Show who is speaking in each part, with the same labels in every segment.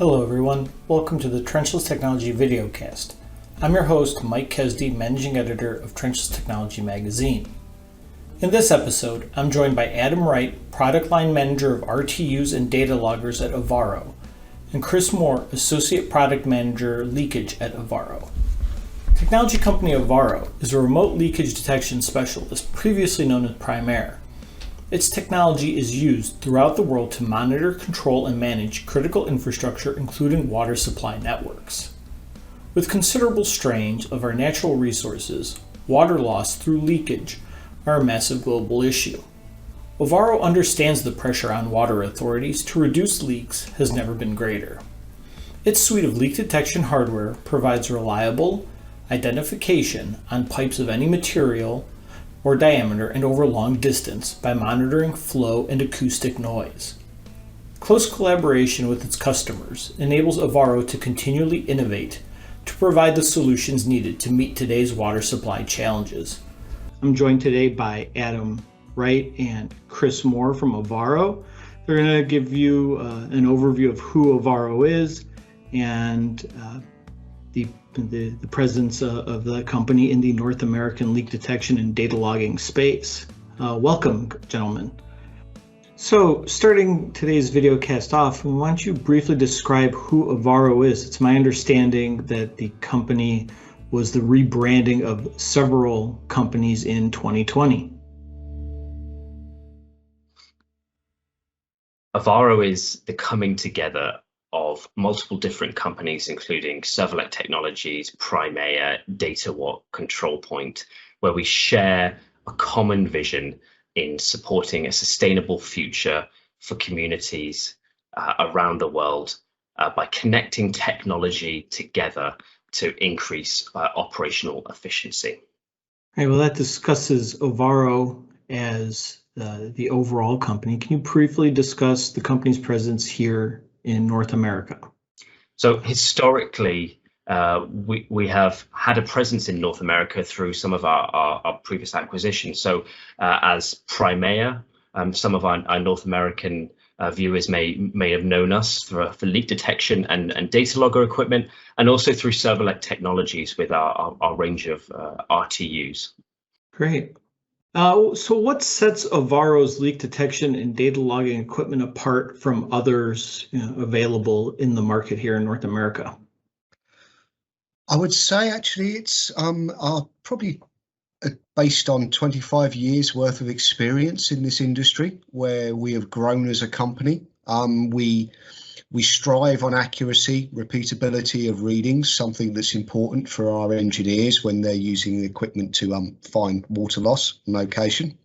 Speaker 1: Hello everyone, welcome to the Trenchless Technology Videocast. I'm your host, Mike Kezdi, Managing Editor of Trenchless Technology Magazine. In this episode, I'm joined by Adam Wright, Product Line Manager of RTUs and Data Loggers at Ovarro, and Chris Moore, Associate Product Manager, Leakage at Ovarro. Technology company Ovarro is a remote leakage detection specialist, previously known as Primaire. Its technology is used throughout the world to monitor, control, and manage critical infrastructure, including water supply networks. With considerable strains of our natural resources, water loss through leakage are a massive global issue. Ovarro understands the pressure on water authorities to reduce leaks has never been greater. Its suite of leak detection hardware provides reliable identification on pipes of any material or diameter and over long distance by monitoring flow and acoustic noise. Close collaboration with its customers enables Ovarro to continually innovate to provide the solutions needed to meet today's water supply challenges. I'm joined today by Adam Wright and Chris Moore from Ovarro. They're going to give you an overview of who Ovarro is and the presence of the company in the North American leak detection and data logging space. Welcome, gentlemen. So, starting today's video cast off, why don't you briefly describe who Ovarro is? It's my understanding that the company was the rebranding of several companies in 2020.
Speaker 2: Ovarro is the coming together of multiple different companies, including Trenchless Technologies, Primaire, DataWatt, Control Point, where we share a common vision in supporting a sustainable future for communities around the world by connecting technology together to increase operational efficiency.
Speaker 1: All right, well, that discusses Ovarro as the overall company. Can you briefly discuss the company's presence here in North America?
Speaker 2: So historically, we have had a presence in North America through some of our previous acquisitions. So as Primaire, some of our North American viewers may have known us for leak detection and data logger equipment, and also through Trenchless Technologies with our range of RTUs.
Speaker 1: Great. So what sets Ovarro's leak detection and data logging equipment apart from others available in the market here in North America?
Speaker 3: I would say actually it's probably based on 25 years worth of experience in this industry where we have grown as a company. We strive on accuracy, repeatability of readings, something that's important for our engineers when they're using the equipment to find water loss location.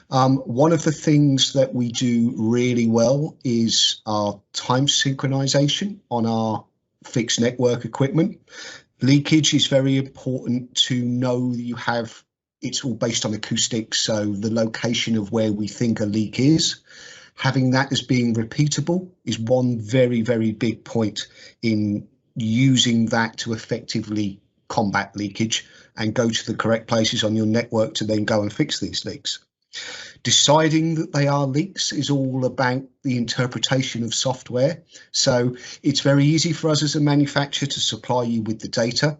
Speaker 3: One of the things that we do really well is our time synchronization on our fixed network equipment. Leakage is very important to know you have, it's all based on acoustics, so the location of where we think a leak is. Having that as being repeatable is one very, very big point in using that to effectively combat leakage and go to the correct places on your network to then go and fix these leaks. Deciding that they are leaks is all about the interpretation of software. So it's very easy for us as a manufacturer to supply you with the data.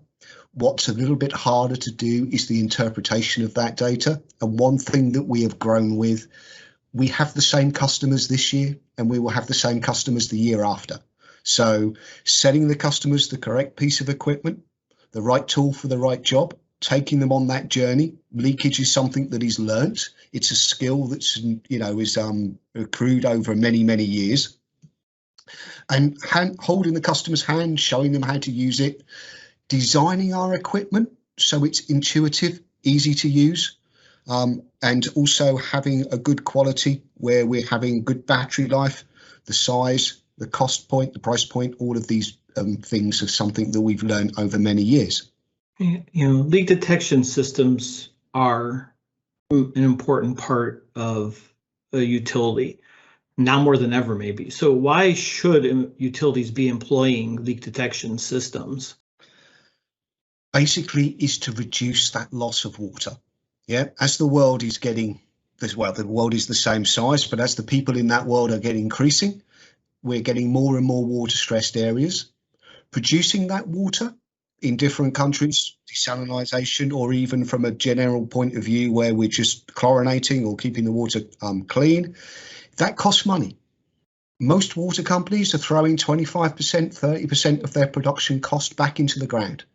Speaker 3: What's a little bit harder to do is the interpretation of that data. And one thing that we have grown with, we have the same customers this year and we will have the same customers the year after. So setting the customers the correct piece of equipment, the right tool for the right job, taking them on that journey. Leakage is something that is learnt. It's a skill that's, is accrued over many, many years. And holding the customer's hand, showing them how to use it, designing our equipment so it's intuitive, easy to use. And also having a good quality where we're having good battery life, the size, the cost point, the price point, all of these things are something that we've learned over many years.
Speaker 1: Leak detection systems are an important part of a utility, now more than ever maybe. So why should utilities be employing leak detection systems?
Speaker 3: Basically is to reduce that loss of water. Yeah, as the world is getting, well, the world is the same size, but as the people in that world are getting increasing, we're getting more and more water stressed areas. Producing that water in different countries, desalinization, or even from a general point of view where we're just chlorinating or keeping the water clean, that costs money. Most water companies are throwing 25%, 30% of their production cost back into the ground,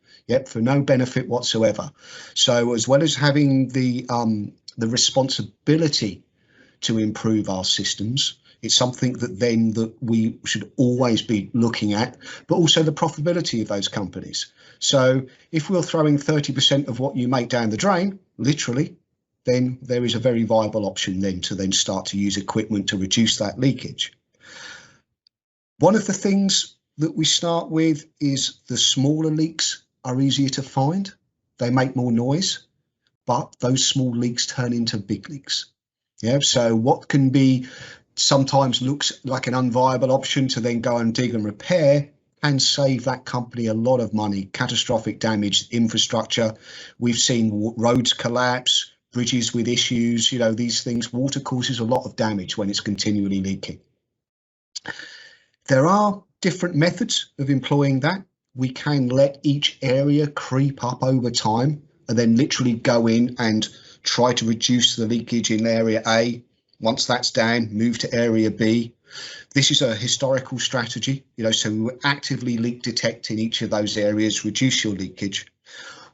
Speaker 3: for no benefit whatsoever. So as well as having the responsibility to improve our systems, it's something that we should always be looking at, but also the profitability of those companies. So if we're throwing 30% of what you make down the drain, literally, then there is a very viable option then to start to use equipment to reduce that leakage. One of the things that we start with is the smaller leaks are easier to find. They make more noise, but those small leaks turn into big leaks. So what can be sometimes looks like an unviable option to then go and dig and repair and save that company a lot of money, catastrophic damage, infrastructure. We've seen roads collapse, bridges with issues, these things. Water causes a lot of damage when it's continually leaking. There are different methods of employing that. We can let each area creep up over time and then literally go in and try to reduce the leakage in area A. Once that's down, move to area B. This is a historical strategy, so we actively leak detect in each of those areas, reduce your leakage.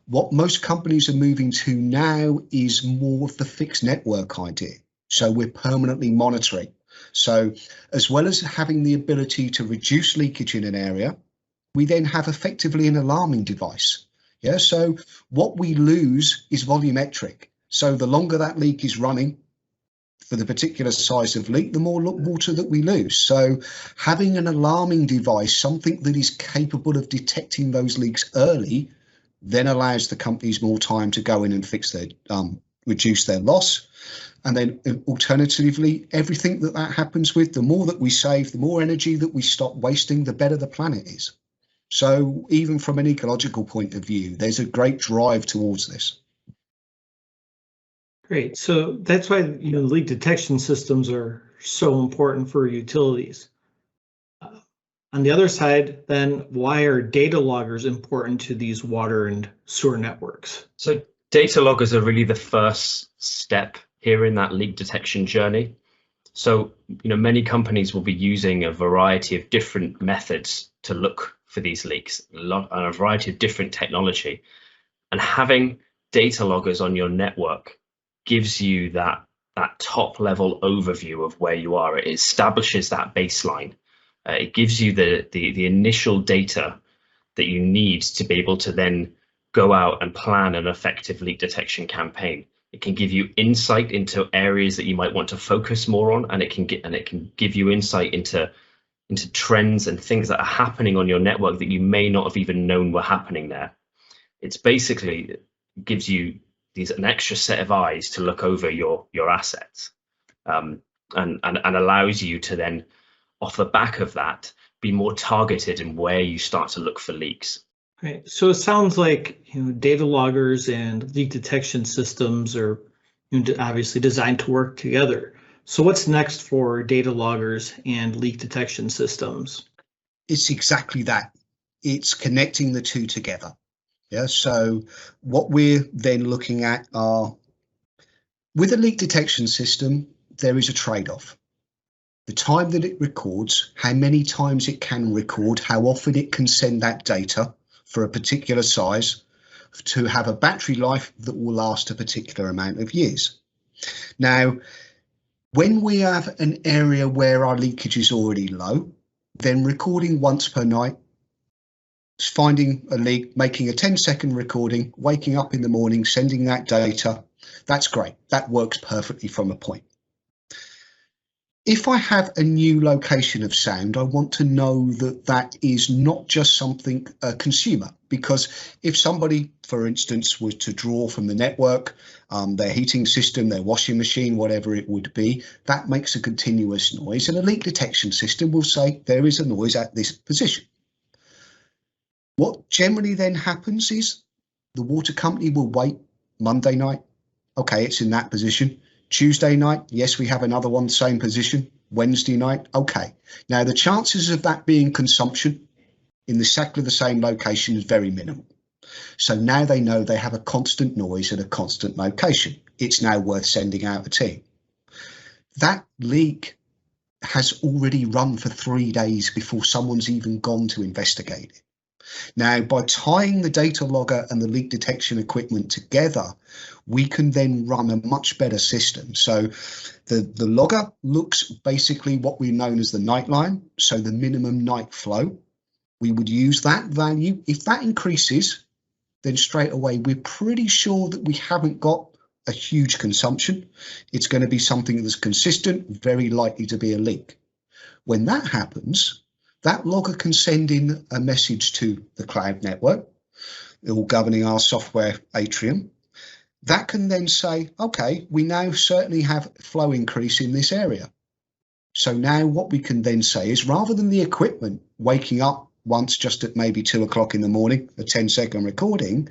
Speaker 3: What most companies are moving to now is more of the fixed network idea. So we're permanently monitoring. So as well as having the ability to reduce leakage in an area, we then have effectively an alarming device. So what we lose is volumetric. So the longer that leak is running for the particular size of leak, the more water that we lose. So having an alarming device, something that is capable of detecting those leaks early, then allows the companies more time to go in and fix their, reduce their loss. And then alternatively, everything that happens with, the more that we save, the more energy that we stop wasting, the better the planet is. So even from an ecological point of view, there's a great drive towards this.
Speaker 1: Great. So that's why leak detection systems are so important for utilities. On the other side, then, why are data loggers important to these water and sewer networks?
Speaker 2: So data loggers are really the first step here in that leak detection journey. So many companies will be using a variety of different methods to look for these leaks, a variety of different technology, and having data loggers on your network gives you that top level overview of where you are. It establishes that baseline. It gives you the initial data that you need to be able to then go out and plan an effective leak detection campaign. It can give you insight into areas that you might want to focus more on, and it can give you insight into trends and things that are happening on your network that you may not have even known were happening there. It's basically gives you an extra set of eyes to look over your assets, and allows you to then, off the back of that, be more targeted in where you start to look for leaks.
Speaker 1: Right. So it sounds like data loggers and leak detection systems are obviously designed to work together. So what's next for data loggers and leak detection systems?
Speaker 3: It's exactly that. It's connecting the two together. So what we're then looking at are, with a leak detection system, there is a trade-off. The time that it records, how many times it can record, how often it can send that data for a particular size to have a battery life that will last a particular amount of years. Now, when we have an area where our leakage is already low, then recording once per night, finding a leak, making a 10-second recording, waking up in the morning, sending that data, that's great. That works perfectly from a point. If I have a new location of sound, I want to know that that is not just something a consumer, because if somebody, for instance, was to draw from the network, their heating system, their washing machine, whatever it would be, that makes a continuous noise, and a leak detection system will say there is a noise at this position. What generally then happens is the water company will wait Monday night. Okay, it's in that position. Tuesday night, yes, we have another one, same position. Wednesday night. Okay. Now, the chances of that being consumption in exactly the same location is very minimal. So now they know they have a constant noise at a constant location. It's now worth sending out a team. That leak has already run for 3 days before someone's even gone to investigate it. Now, by tying the data logger and the leak detection equipment together, we can then run a much better system. So the logger looks basically what we've known as the night line, so the minimum night flow. We would use that value. If that increases, then straight away, we're pretty sure that we haven't got a huge consumption. It's going to be something that's consistent, very likely to be a leak. When that happens, that logger can send in a message to the cloud network, all governing our software atrium. That can then say, okay, we now certainly have flow increase in this area. So now what we can then say is, rather than the equipment waking up once just at maybe 2 o'clock in the morning, a 10-second recording,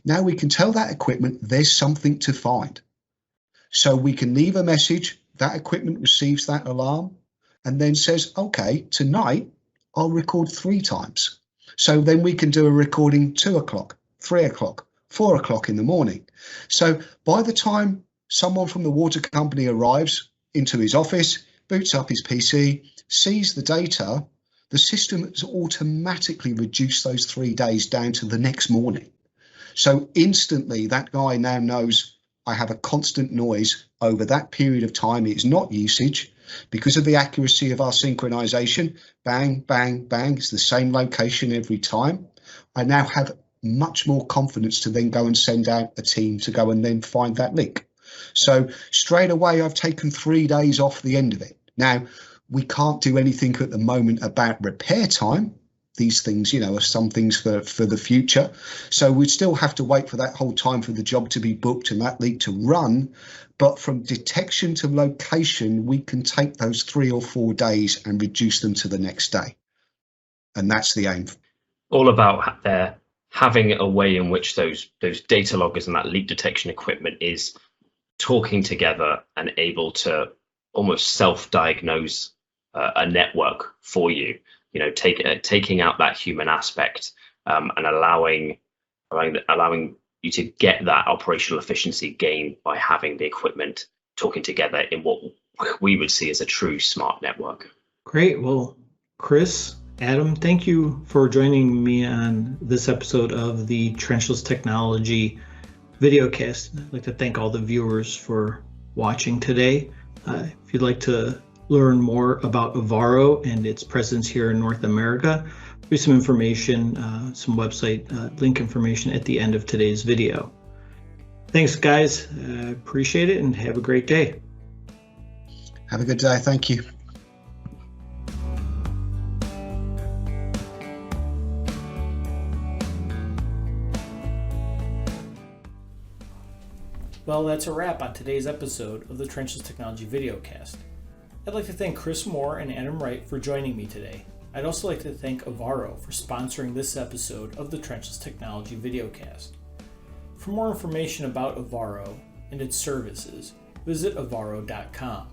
Speaker 3: now we can tell that equipment there's something to find. So we can leave a message, that equipment receives that alarm and then says, okay, tonight I'll record 3 times. So then we can do a recording 2 o'clock, 3 o'clock, 4 o'clock in the morning. So by the time someone from the water company arrives into his office, boots up his PC, sees the data, the system has automatically reduced those 3 days down to the next morning. So instantly that guy now knows I have a constant noise over that period of time. It's not usage. Because of the accuracy of our synchronization, bang, bang, bang, it's the same location every time. I now have much more confidence to then go and send out a team to go and then find that leak. So straight away, I've taken 3 days off the end of it. Now, we can't do anything at the moment about repair time. These things, are some things for the future. So we'd still have to wait for that whole time for the job to be booked and that leak to run. But from detection to location, we can take those 3 or 4 days and reduce them to the next day. And that's the aim.
Speaker 2: All about there having a way in which those data loggers and that leak detection equipment is talking together and able to almost self-diagnose a network for you. Taking out that human aspect and allowing you to get that operational efficiency gain by having the equipment talking together in what we would see as a true smart network.
Speaker 1: Great. Well, Chris, Adam, thank you for joining me on this episode of the Trenchless Technology Videocast. I'd like to thank all the viewers for watching today. If you'd like to learn more about Ovarro and its presence here in North America, there's some information, some website link information at the end of today's video. Thanks, guys. Appreciate it and have a great day.
Speaker 3: Have a good day. Thank you.
Speaker 1: Well, that's a wrap on today's episode of the Trenchless Technology Videocast. I'd like to thank Chris Moore and Adam Wright for joining me today. I'd also like to thank Ovarro for sponsoring this episode of the Trenchless Technology Videocast. For more information about Ovarro and its services, visit ovarro.com.